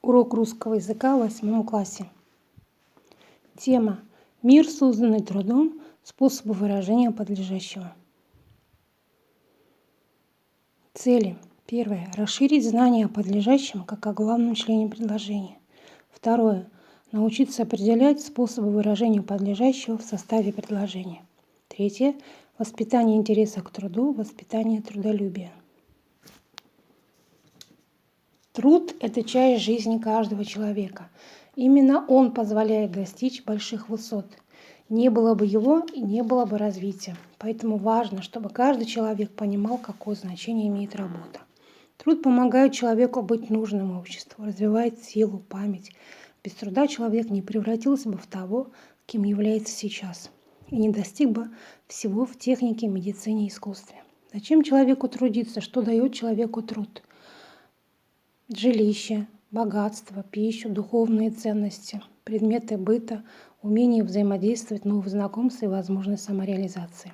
Урок русского языка в 8 классе. Тема: мир, созданный трудом, способы выражения подлежащего. Цели. Первое. Расширить знания о подлежащем как о главном члене предложения. Второе. Научиться определять способы выражения подлежащего в составе предложения. Третье. Воспитание интереса к труду, воспитание трудолюбия. Труд – это часть жизни каждого человека. Именно он позволяет достичь больших высот. Не было бы его, и не было бы развития. Поэтому важно, чтобы каждый человек понимал, какое значение имеет работа. Труд помогает человеку быть нужным обществу, развивает силу, память. Без труда человек не превратился бы в того, кем является сейчас, и не достиг бы всего в технике, медицине и искусстве. Зачем человеку трудиться? Что дает человеку труд? Жилище, богатство, пищу, духовные ценности, предметы быта, умение взаимодействовать, новые знакомства и возможность самореализации.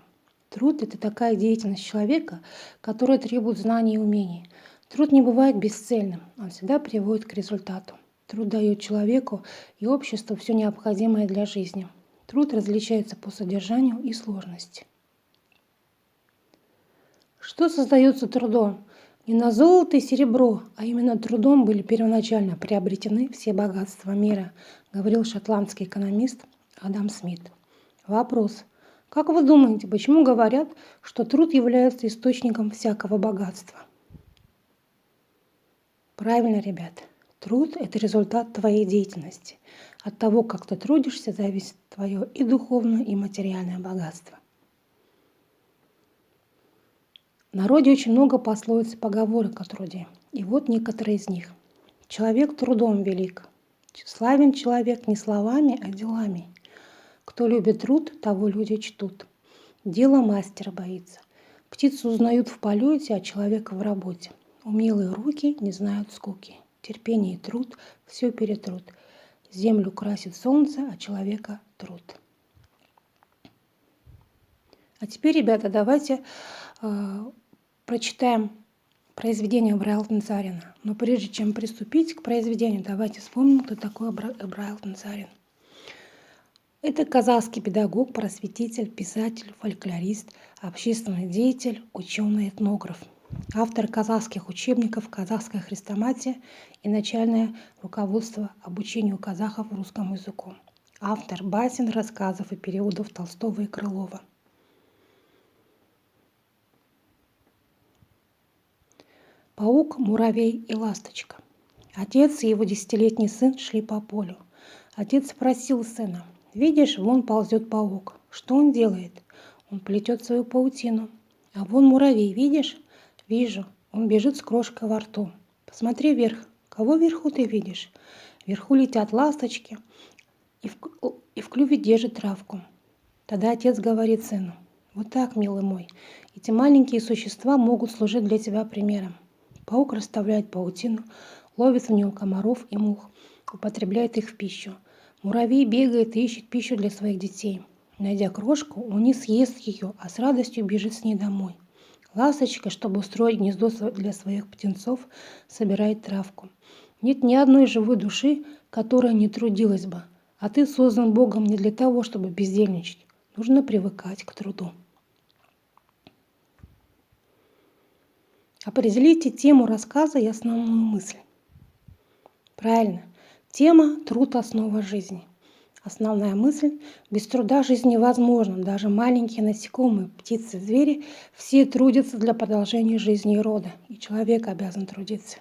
Труд – это такая деятельность человека, которая требует знаний и умений. Труд не бывает бесцельным, он всегда приводит к результату. Труд дает человеку и обществу все необходимое для жизни. Труд различается по содержанию и сложности. Что создается трудом? Не на золото и серебро, а именно трудом были первоначально приобретены все богатства мира, говорил шотландский экономист Адам Смит. Вопрос. Как вы думаете, почему говорят, что труд является источником всякого богатства? Правильно, ребята. Труд – это результат твоей деятельности. От того, как ты трудишься, зависит твое и духовное, и материальное богатство. В народе очень много пословиц и поговорок о труде. И вот некоторые из них. Человек трудом велик. Славен человек не словами, а делами. Кто любит труд, того люди чтут. Дело мастера боится. Птицу узнают в полете, а человека в работе. Умелые руки не знают скуки. Терпение и труд все перетрут. Землю красит солнце, а человека труд. А теперь, ребята, давайте прочитаем произведение Ибрайла Танцарина. Но прежде чем приступить к произведению, давайте вспомним, кто такой Ибрайл Танцарин. Это казахский педагог, просветитель, писатель, фольклорист, общественный деятель, ученый, этнограф. Автор казахских учебников «Казахская хрестоматия» и «Начальное руководство обучению казахов русскому языку». Автор басен, рассказов и переводов Толстого и Крылова. Паук, муравей и ласточка. Отец и его 10-летний сын шли по полю. Отец спросил сына: «Видишь, вон ползет паук. Что он делает?» «Он плетет свою паутину». «А вон муравей, видишь?» «Вижу. Он бежит с крошкой во рту». «Посмотри вверх. Кого вверху ты видишь?» «Вверху летят ласточки, и в клюве держит травку». Тогда отец говорит сыну: «Вот так, милый мой, эти маленькие существа могут служить для тебя примером. Паук расставляет паутину, ловит в нее комаров и мух, употребляет их в пищу. Муравей бегает и ищет пищу для своих детей. Найдя крошку, он не съест ее, а с радостью бежит с ней домой. Ласточка, чтобы устроить гнездо для своих птенцов, собирает травку. Нет ни одной живой души, которая не трудилась бы. А ты создан Богом не для того, чтобы бездельничать. Нужно привыкать к труду». Определите тему рассказа и основную мысль. Правильно. Тема – труд – основа жизни. Основная мысль – без труда жизнь невозможна. Даже маленькие насекомые, птицы, звери – все трудятся для продолжения жизни и рода. И человек обязан трудиться.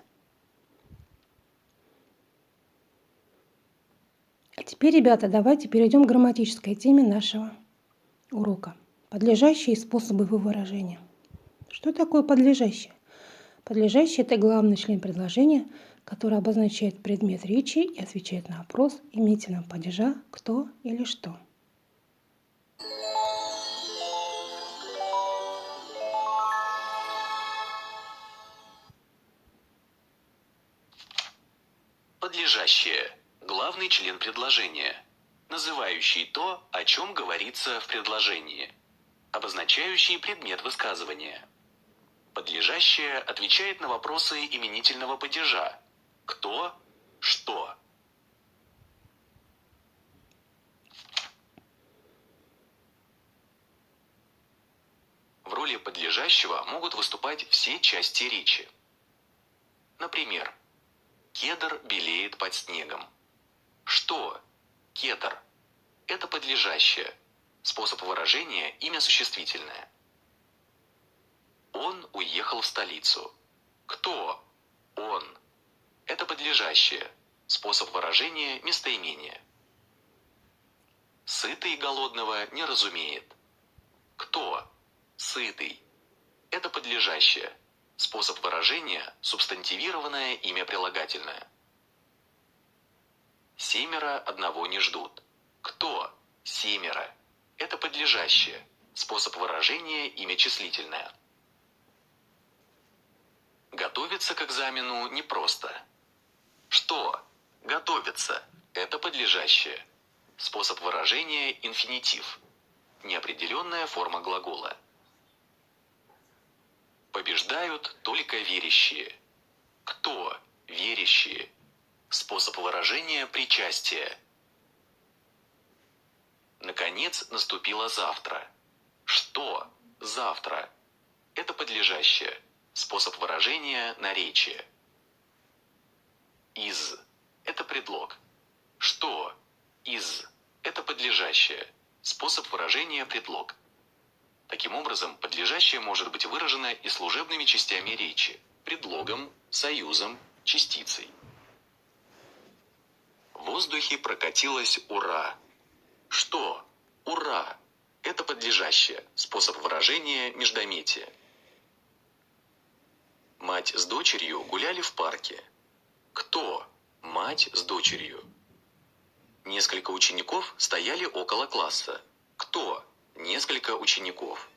А теперь, ребята, давайте перейдем к грамматической теме нашего урока. Подлежащие способы его выражения. Что такое подлежащее? Подлежащее – это главный член предложения, который обозначает предмет речи и отвечает на вопрос именительного падежа «кто» или «что». Подлежащее – главный член предложения, называющий то, о чем говорится в предложении, обозначающий предмет высказывания. Подлежащее отвечает на вопросы именительного падежа «кто», «что». роли подлежащего могут выступать все части речи. Например, кедр белеет под снегом. Что? Кедр. Это подлежащее. Способ выражения – имя существительное. Он уехал в столицу. Кто? Он. Это подлежащее. Способ выражения – местоимение. Сытый голодного не разумеет. Кто? Сытый. Это подлежащее. Способ выражения – субстантивированное имя прилагательное. Семеро одного не ждут. Кто? Семеро. Это подлежащее. Способ выражения – имя числительное. Готовиться к экзамену непросто. Что? Готовиться. Это подлежащее. Способ выражения – инфинитив. Неопределенная форма глагола. Побеждают только верящие. Кто? Верящие. Способ выражения – причастие. Наконец наступило завтра. Что? Завтра. Это подлежащее. Способ выражения – наречие. Из. Это предлог. Что? Из. Это подлежащее. Способ выражения – предлог. Таким образом, подлежащее может быть выражено и служебными частями речи – предлогом, союзом, частицей. В воздухе прокатилось «Ура!». Что? Ура! Это подлежащее. Способ выражения – междометие. Мать с дочерью гуляли в парке. Кто? Мать с дочерью. Несколько учеников стояли около класса. Кто? Несколько учеников.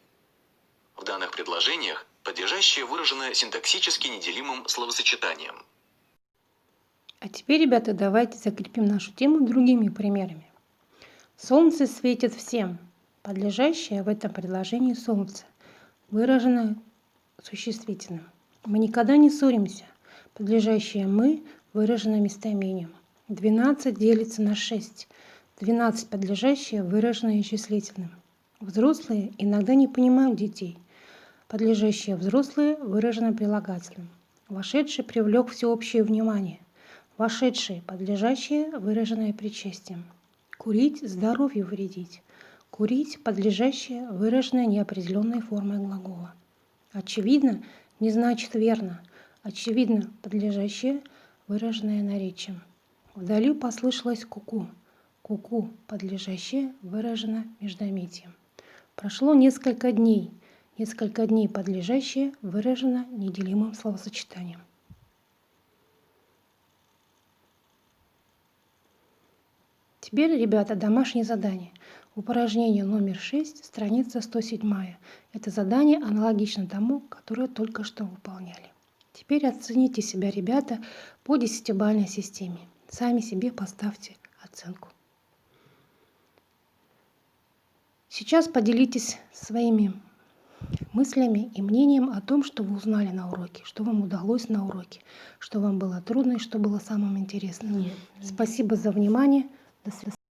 В данных предложениях подлежащее выражено синтаксически неделимым словосочетанием. А теперь, ребята, давайте закрепим нашу тему другими примерами. Солнце светит всем. Подлежащее в этом предложении солнце выражено существительным. Мы никогда не ссоримся. Подлежащее мы выражено местоимением. 12 делится на 6. 12 подлежащее выражено числительным. Взрослые иногда не понимают детей. Подлежащее взрослые выражено прилагательным. Вошедший привлек всеобщее внимание. Вошедшие подлежащее выраженное причастием. Курить здоровью вредить. Курить подлежащее выраженное неопределенной формой глагола. Очевидно не значит верно. Очевидно подлежащее выраженное наречием. Вдали послышалось ку-ку. Ку-ку подлежащее выражено междометием. Прошло несколько дней. Несколько дней подлежащее выражено неделимым словосочетанием. Теперь, ребята, домашнее задание. Упражнение номер 6, страница 107. Это задание аналогично тому, которое только что выполняли. Теперь оцените себя, ребята, по 10-бальной системе. Сами себе поставьте оценку. Сейчас поделитесь своими мыслями и мнением о том, что вы узнали на уроке, что вам удалось на уроке, что вам было трудно и что было самым интересным. Спасибо за внимание. До свидания.